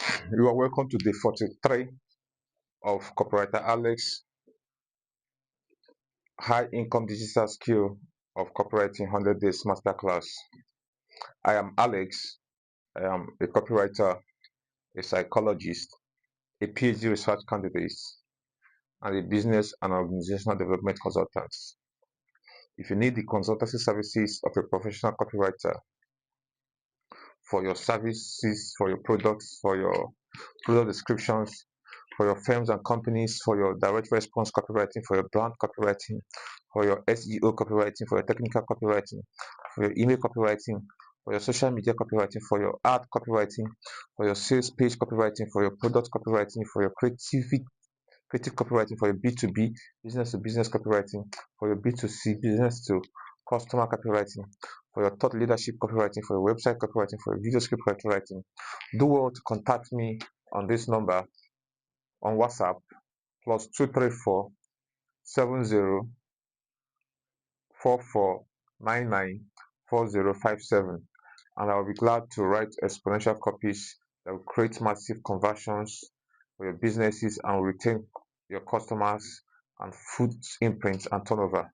You are welcome to day 43 of Copywriter Alex High Income Digital Skill of Copywriting 100 Days Masterclass. I am Alex. I am a copywriter, a psychologist, a PhD research candidate, and a business and organizational development consultant. If you need the consultancy services of a professional copywriter for your services, for your products, for your product descriptions, for your firms and companies, for your direct response copywriting, for your brand copywriting, for your SEO copywriting, for your technical copywriting, for your email copywriting, for your social media copywriting, for your ad copywriting, for your sales page copywriting, for your product copywriting, for your creative copywriting, for your B2B, business to business copywriting, for your B2C, business to customer copywriting, for your thought leadership copywriting, for your website copywriting, for your video script copywriting. Do well to contact me on this number on WhatsApp +234 70 4499 4057, and I'll be glad to write exponential copies that will create massive conversions for your businesses and retain your customers and footprint and turnover.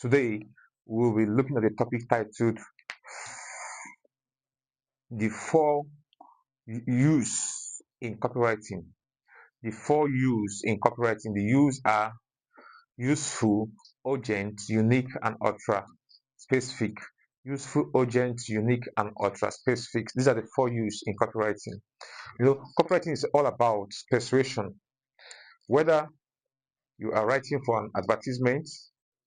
Today, we'll be looking at a topic titled the 4 U's in copywriting. The 4 U's in copywriting. The U's are useful, urgent, unique, and ultra-specific. Useful, urgent, unique, and ultra-specific. These are the 4 U's in copywriting. Copywriting is all about persuasion. Whether you are writing for an advertisement,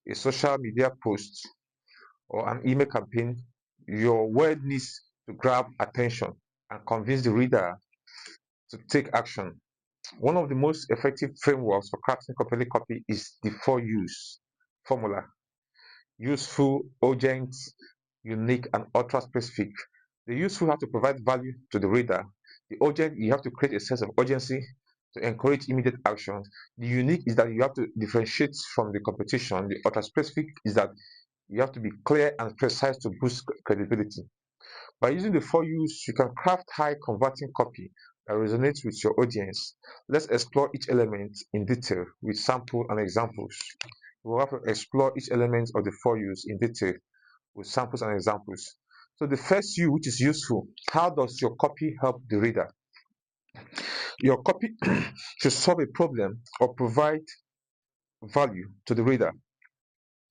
a social media post, or an email campaign, your word needs to grab attention and convince the reader to take action. One of the most effective frameworks for crafting compelling copy is the 4 U's formula: useful, urgent, unique, and ultra-specific. The useful have to provide value to the reader. The urgent, you have to create a sense of urgency to encourage immediate action. The unique is that you have to differentiate from the competition. The ultra-specific is that you have to be clear and precise to boost credibility. By using the 4 U's, you can craft high converting copy that resonates with your audience. Let's explore each element in detail with sample and examples. We'll have to explore each element of the 4 U's in detail with samples and examples. So the first U, which is useful, how does your copy help the reader? Your copy should solve a problem or provide value to the reader.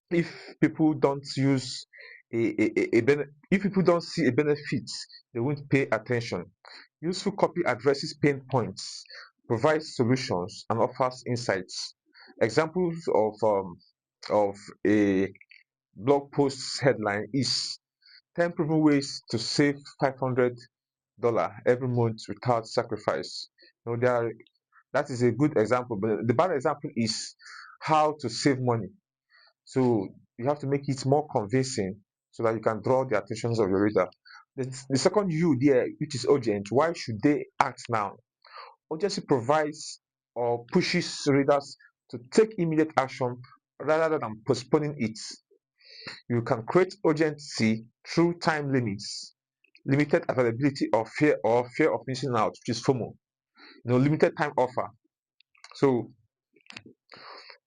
If people don't use if people don't see a benefit, they won't pay attention. Useful copy addresses pain points, provides solutions, and offers insights. Examples of a blog post headline is 10 proven ways to save $500 every month without sacrifice. That is a good example, but the bad example is how to save money. So you have to make it more convincing so that you can draw the attentions of your reader. The second U there, which is urgent. Why should they act now? Urgency provides or pushes readers to take immediate action rather than postponing it. You can create urgency through time limits, limited availability, or fear of missing out, which is FOMO. Limited time offer. So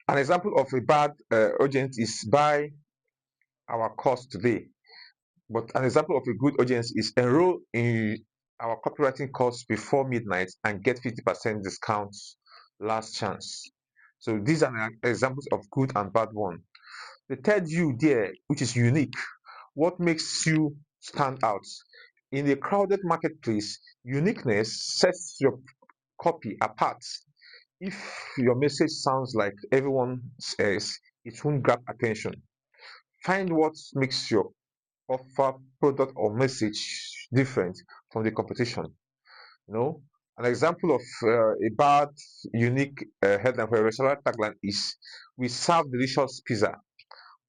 an example of a bad urgent is buy our course today. But an example of a good audience is enroll in our copywriting course before midnight and get 50% discounts last chance. So these are examples of good and bad one. The third U there, which is unique. What makes you stand out? In a crowded marketplace, uniqueness sets your copy apart. If your message sounds like everyone else, it won't grab attention. Find what makes your offer, product, or message different from the competition. An example of a bad, unique headline for a restaurant tagline is "We serve delicious pizza."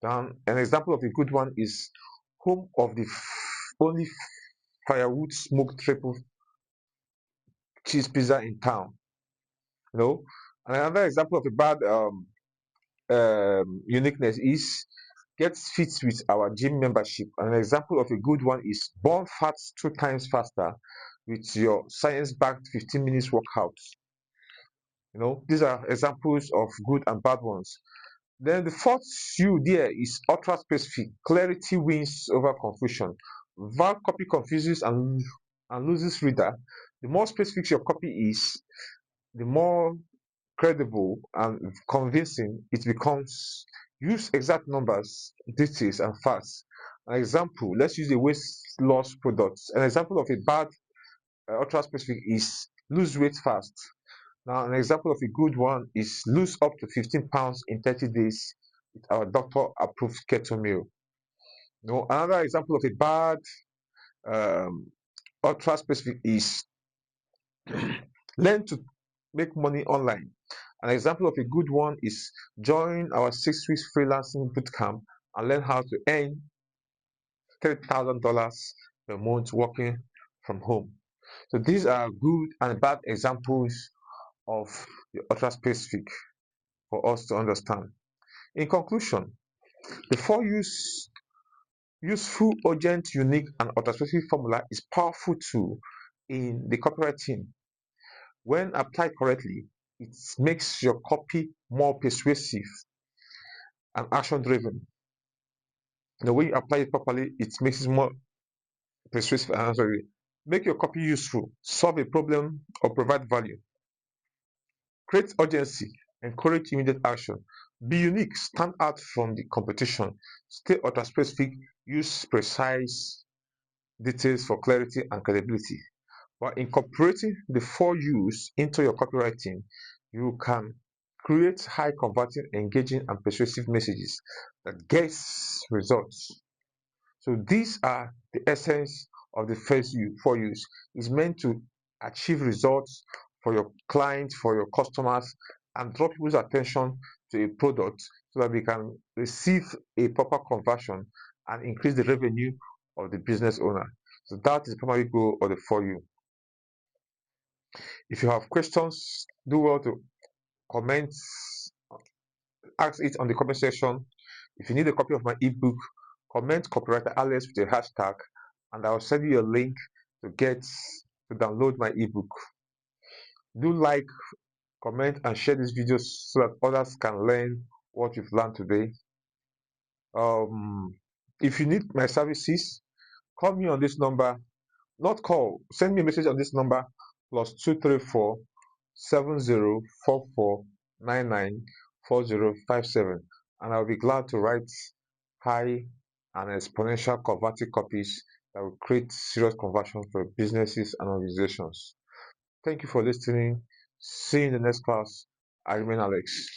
Then an example of a good one is "Home of the only firewood smoked triple cheese pizza in town." And another example of a bad uniqueness is "Get fit with our gym membership." And an example of a good one is "Burn fat 2 times faster with your science-backed 15 minutes workout. These are examples of good and bad ones. Then the fourth U there is ultra-specific. Clarity wins over confusion. Vague copy confuses and loses reader. The more specific your copy is, the more credible and convincing it becomes. Use exact numbers, details, and facts. An example, let's use a weight loss product. An example of a bad ultra-specific is lose weight fast. Now, an example of a good one is lose up to 15 pounds in 30 days with our doctor-approved keto meal. Another example of a bad um, ultra-specific is learn to make money online. An example of a good one is join our 6 weeks freelancing bootcamp and learn how to earn $3,000 per month working from home. So these are good and bad examples of the ultra-specific for us to understand. In conclusion, the four useful, urgent, unique, and ultra-specific formula is powerful tool in the copywriting. When applied correctly, it makes your copy more persuasive and action-driven. The way you apply it properly, it makes it more persuasive and action-driven. Make your copy useful, solve a problem, or provide value. Create urgency, encourage immediate action. Be unique, stand out from the competition. Stay ultra-specific, use precise details for clarity and credibility. By incorporating the four U's into your copywriting, you can create high converting, engaging, and persuasive messages that gets results. So these are the essence of the first four U's. It's meant to achieve results for your clients, for your customers, and draw people's attention to a product so that they can receive a proper conversion and increase the revenue of the business owner. So that is the primary goal of the four U. If you have questions, do well to comment, ask it on the comment section. If you need a copy of my ebook, comment copywriter Alex with a hashtag, and I'll send you a link to download my ebook. Do like, comment, and share this video so that others can learn what you've learned today. If you need my services, call me on this number. Not call, send me a message on this number +234 7044994057, and I'll be glad to write high and exponential converting copies that will create serious conversion for businesses and organizations. Thank you for listening. See you in the next class. I remain Alex.